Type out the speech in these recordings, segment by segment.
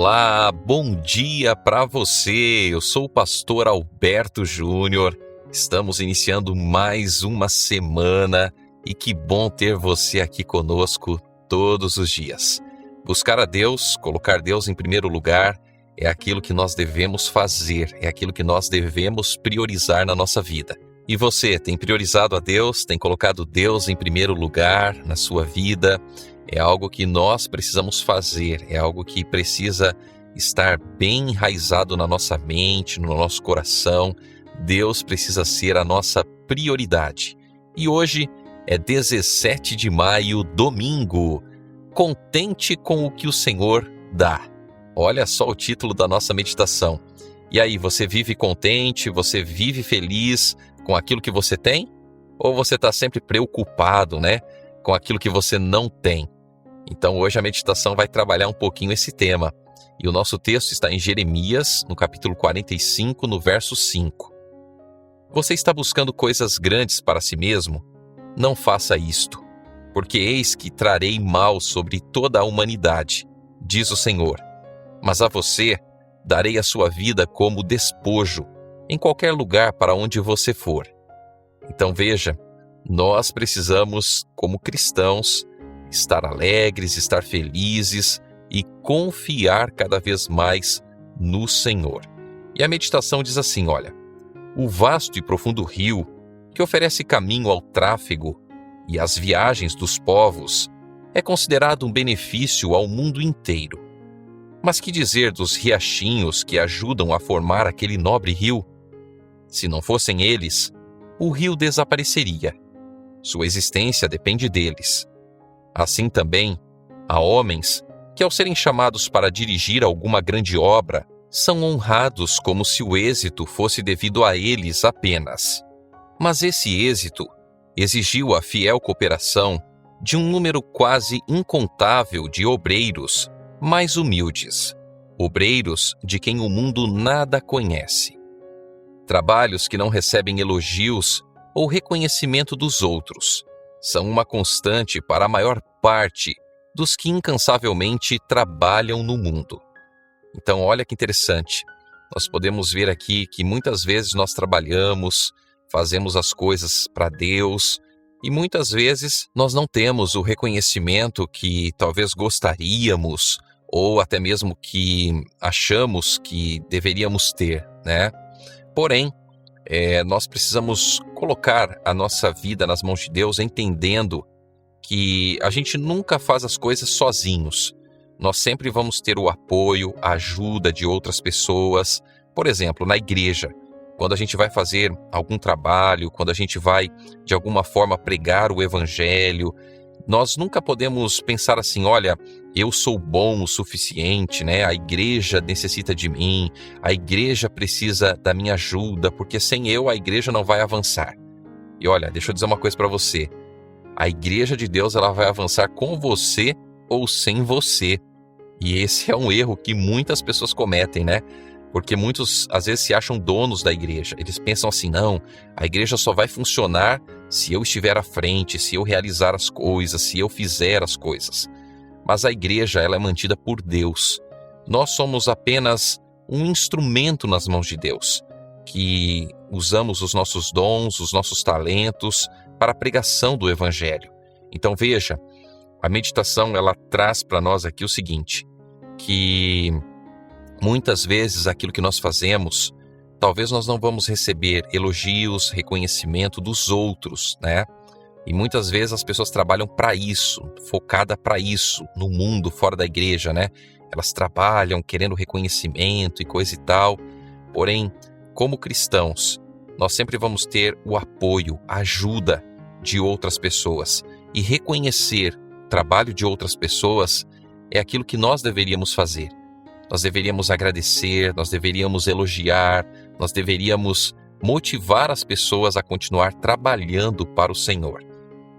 Olá, bom dia para você. Eu sou o pastor Alberto Júnior. Estamos iniciando mais uma semana e que bom ter você aqui conosco todos os dias. Buscar a Deus, colocar Deus em primeiro lugar é aquilo que nós devemos fazer, é aquilo que nós devemos priorizar na nossa vida. E você, tem priorizado a Deus, tem colocado Deus em primeiro lugar na sua vida? É algo que nós precisamos fazer, é algo que precisa estar bem enraizado na nossa mente, no nosso coração. Deus precisa ser a nossa prioridade. E hoje é 17 de maio, domingo. Contente com o que o Senhor dá. Olha só o título da nossa meditação. E aí, você vive contente, você vive feliz com aquilo que você tem? Ou você está sempre preocupado, com aquilo que você não tem? Então hoje a meditação vai trabalhar um pouquinho esse tema. E o nosso texto está em Jeremias, no capítulo 45, no verso 5. Você está buscando coisas grandes para si mesmo? Não faça isto, porque eis que trarei mal sobre toda a humanidade, diz o Senhor. Mas a você darei a sua vida como despojo, em qualquer lugar para onde você for. Então veja, nós precisamos, como cristãos, estar alegres, estar felizes e confiar cada vez mais no Senhor. E a meditação diz assim, olha, o vasto e profundo rio, que oferece caminho ao tráfego e às viagens dos povos, é considerado um benefício ao mundo inteiro. Mas que dizer dos riachinhos que ajudam a formar aquele nobre rio? Se não fossem eles, o rio desapareceria. Sua existência depende deles. Assim também, há homens que, ao serem chamados para dirigir alguma grande obra, são honrados como se o êxito fosse devido a eles apenas. Mas esse êxito exigiu a fiel cooperação de um número quase incontável de obreiros mais humildes, obreiros de quem o mundo nada conhece. Trabalhos que não recebem elogios ou reconhecimento dos outros são uma constante para a maior parte dos que incansavelmente trabalham no mundo. Então, olha que interessante. Nós podemos ver aqui que muitas vezes nós trabalhamos, fazemos as coisas para Deus e muitas vezes nós não temos o reconhecimento que talvez gostaríamos ou até mesmo que achamos que deveríamos ter, Porém, nós precisamos colocar a nossa vida nas mãos de Deus, entendendo que a gente nunca faz as coisas sozinhos. Nós sempre vamos ter o apoio, a ajuda de outras pessoas. Por exemplo, na igreja, quando a gente vai fazer algum trabalho, quando a gente vai, de alguma forma, pregar o evangelho, nós nunca podemos pensar assim, olha, eu sou bom o suficiente, a igreja necessita de mim, a igreja precisa da minha ajuda, porque sem eu a igreja não vai avançar. E olha, deixa eu dizer uma coisa para você, a igreja de Deus ela vai avançar com você ou sem você. E esse é um erro que muitas pessoas cometem, Porque muitos às vezes se acham donos da igreja. Eles pensam assim, não, a igreja só vai funcionar se eu estiver à frente, se eu realizar as coisas, se eu fizer as coisas. Mas a igreja ela é mantida por Deus. Nós somos apenas um instrumento nas mãos de Deus, que usamos os nossos dons, os nossos talentos para a pregação do evangelho. Então veja, a meditação ela traz para nós aqui o seguinte, que muitas vezes aquilo que nós fazemos, talvez nós não vamos receber elogios, reconhecimento dos outros, E muitas vezes as pessoas trabalham para isso, focada para isso, no mundo, fora da igreja, Elas trabalham querendo reconhecimento e coisa e tal. Porém, como cristãos, nós sempre vamos ter o apoio, a ajuda de outras pessoas. E reconhecer o trabalho de outras pessoas é aquilo que nós deveríamos fazer. Nós deveríamos agradecer, nós deveríamos elogiar, nós deveríamos motivar as pessoas a continuar trabalhando para o Senhor.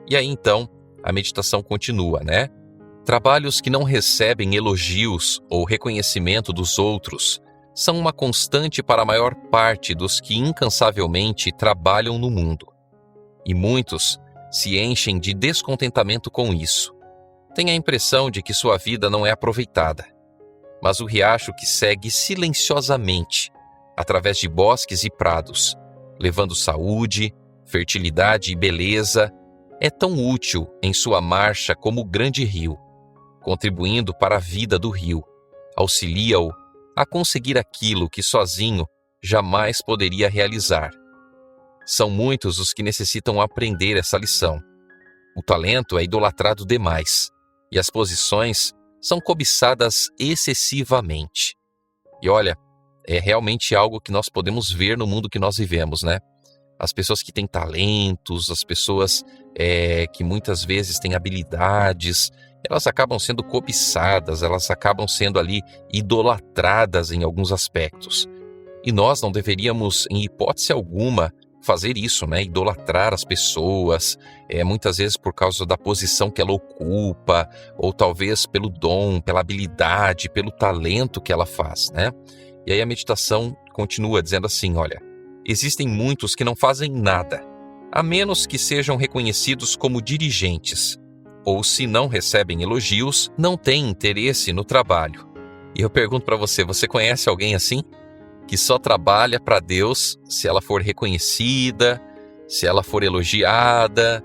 E aí então, a meditação continua, Trabalhos que não recebem elogios ou reconhecimento dos outros são uma constante para a maior parte dos que incansavelmente trabalham no mundo. E muitos se enchem de descontentamento com isso. Têm a impressão de que sua vida não é aproveitada. mas o riacho que segue silenciosamente através de bosques e prados, levando saúde, fertilidade e beleza, é tão útil em sua marcha como o grande rio, contribuindo para a vida do rio, auxilia-o a conseguir aquilo que sozinho jamais poderia realizar. São muitos os que necessitam aprender essa lição. O talento é idolatrado demais e as posições são cobiçadas excessivamente. E olha, é realmente algo que nós podemos ver no mundo que nós vivemos, né? As pessoas que têm talentos, as pessoas que muitas vezes têm habilidades, elas acabam sendo cobiçadas, elas acabam sendo ali idolatradas em alguns aspectos. E nós não deveríamos, em hipótese alguma, fazer isso, né? Idolatrar as pessoas, muitas vezes por causa da posição que ela ocupa, ou talvez pelo dom, pela habilidade, pelo talento que ela faz, né? E aí a meditação continua dizendo assim, olha, existem muitos que não fazem nada, a menos que sejam reconhecidos como dirigentes, ou se não recebem elogios, não têm interesse no trabalho. E eu pergunto para você, você conhece alguém assim? Que só trabalha para Deus se ela for reconhecida, se ela for elogiada?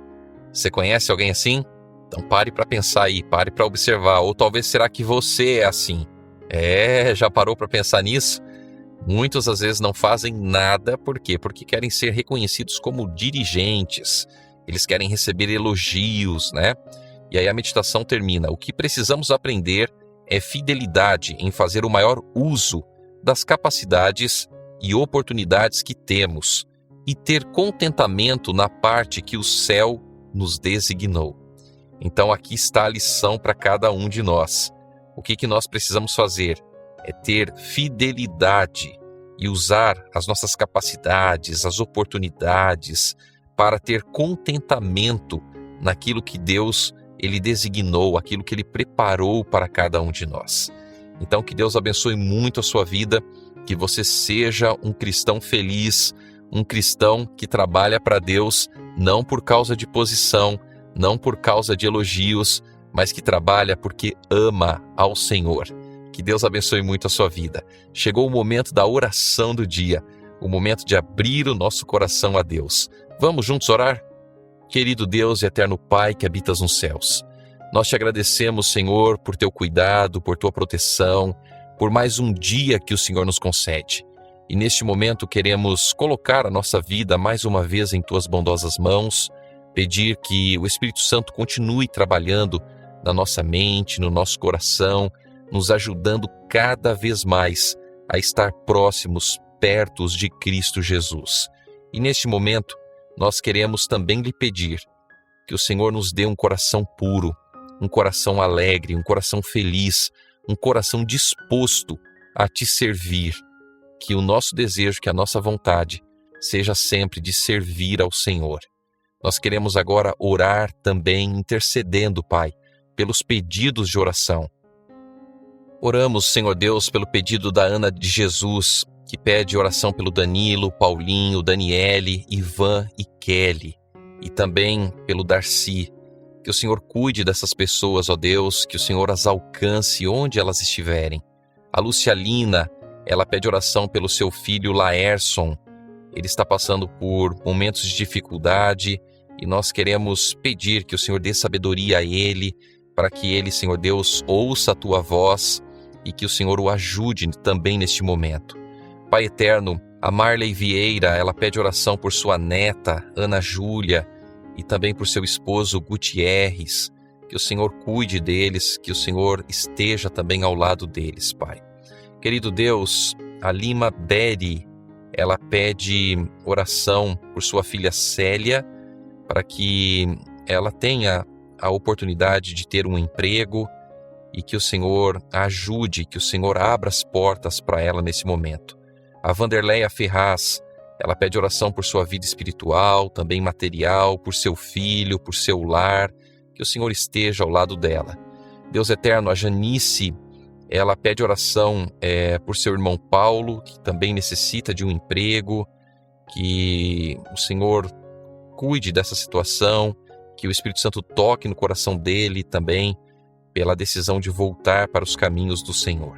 Você conhece alguém assim? Então pare para pensar aí, pare para observar. Ou talvez será que você é assim? Já parou para pensar nisso? Muitos às vezes não fazem nada, por quê? Porque querem ser reconhecidos como dirigentes, eles querem receber elogios, né? E aí a meditação termina. O que precisamos aprender é fidelidade em fazer o maior uso das capacidades e oportunidades que temos e ter contentamento na parte que o céu nos designou. Então aqui está a lição para cada um de nós. O que nós precisamos fazer é ter fidelidade e usar as nossas capacidades, as oportunidades para ter contentamento naquilo que Deus ele designou, aquilo que ele preparou para cada um de nós. Então que Deus abençoe muito a sua vida, que você seja um cristão feliz, um cristão que trabalha para Deus, não por causa de posição, não por causa de elogios, mas que trabalha porque ama ao Senhor. Que Deus abençoe muito a sua vida. Chegou o momento da oração do dia, o momento de abrir o nosso coração a Deus. Vamos juntos orar? Querido Deus e eterno Pai que habitas nos céus, nós te agradecemos, Senhor, por teu cuidado, por tua proteção, por mais um dia que o Senhor nos concede. E neste momento queremos colocar a nossa vida mais uma vez em tuas bondosas mãos, pedir que o Espírito Santo continue trabalhando na nossa mente, no nosso coração, nos ajudando cada vez mais a estar próximos, perto de Cristo Jesus. E neste momento, nós queremos também lhe pedir que o Senhor nos dê um coração puro, um coração alegre, um coração feliz, um coração disposto a te servir. Que o nosso desejo, que a nossa vontade seja sempre de servir ao Senhor. Nós queremos agora orar também, intercedendo, Pai, pelos pedidos de oração. Oramos, Senhor Deus, pelo pedido da Ana de Jesus, que pede oração pelo Danilo, Paulinho, Daniele, Ivan e Kelly, e também pelo Darcy. Que o Senhor cuide dessas pessoas, ó Deus, que o Senhor as alcance onde elas estiverem. A Lucialina, ela pede oração pelo seu filho Laerson. Ele está passando por momentos de dificuldade e nós queremos pedir que o Senhor dê sabedoria a ele, para que ele, Senhor Deus, ouça a tua voz e que o Senhor o ajude também neste momento. Pai eterno, a Marley Vieira, ela pede oração por sua neta, Ana Júlia, e também por seu esposo Gutierrez. Que o Senhor cuide deles, que o Senhor esteja também ao lado deles, Pai. Querido Deus, a Lima Berry, ela pede oração por sua filha Célia, para que ela tenha a oportunidade de ter um emprego e que o Senhor a ajude, que o Senhor abra as portas para ela nesse momento. A Vanderleia Ferraz, ela pede oração por sua vida espiritual, também material, por seu filho, por seu lar, que o Senhor esteja ao lado dela. Deus eterno, a Janice, ela pede oração por seu irmão Paulo, que também necessita de um emprego, que o Senhor cuide dessa situação, que o Espírito Santo toque no coração dele também, pela decisão de voltar para os caminhos do Senhor.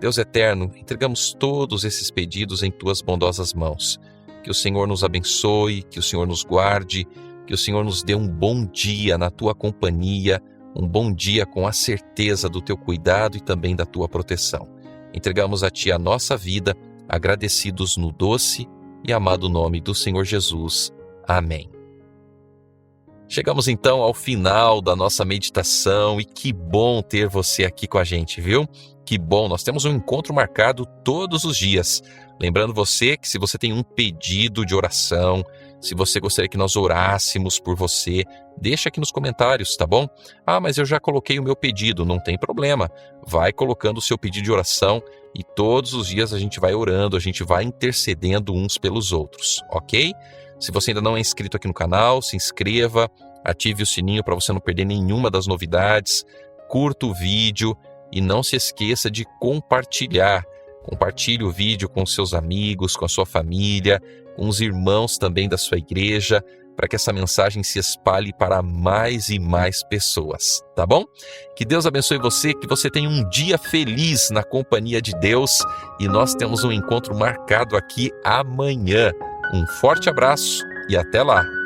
Deus eterno, entregamos todos esses pedidos em tuas bondosas mãos. Que o Senhor nos abençoe, que o Senhor nos guarde, que o Senhor nos dê um bom dia na tua companhia, um bom dia com a certeza do teu cuidado e também da tua proteção. Entregamos a ti a nossa vida, agradecidos no doce e amado nome do Senhor Jesus. Amém. Chegamos então ao final da nossa meditação e que bom ter você aqui com a gente, viu? Que bom, nós temos um encontro marcado todos os dias. Lembrando você que se você tem um pedido de oração, se você gostaria que nós orássemos por você, deixa aqui nos comentários, tá bom? Ah, mas eu já coloquei o meu pedido, não tem problema. Vai colocando o seu pedido de oração e todos os dias a gente vai orando, a gente vai intercedendo uns pelos outros, ok? Se você ainda não é inscrito aqui no canal, se inscreva, ative o sininho para você não perder nenhuma das novidades, curta o vídeo e não se esqueça de compartilhar. Compartilhe o vídeo com seus amigos, com a sua família, com os irmãos também da sua igreja, para que essa mensagem se espalhe para mais e mais pessoas, tá bom? Que Deus abençoe você, que você tenha um dia feliz na companhia de Deus e nós temos um encontro marcado aqui amanhã. Um forte abraço e até lá!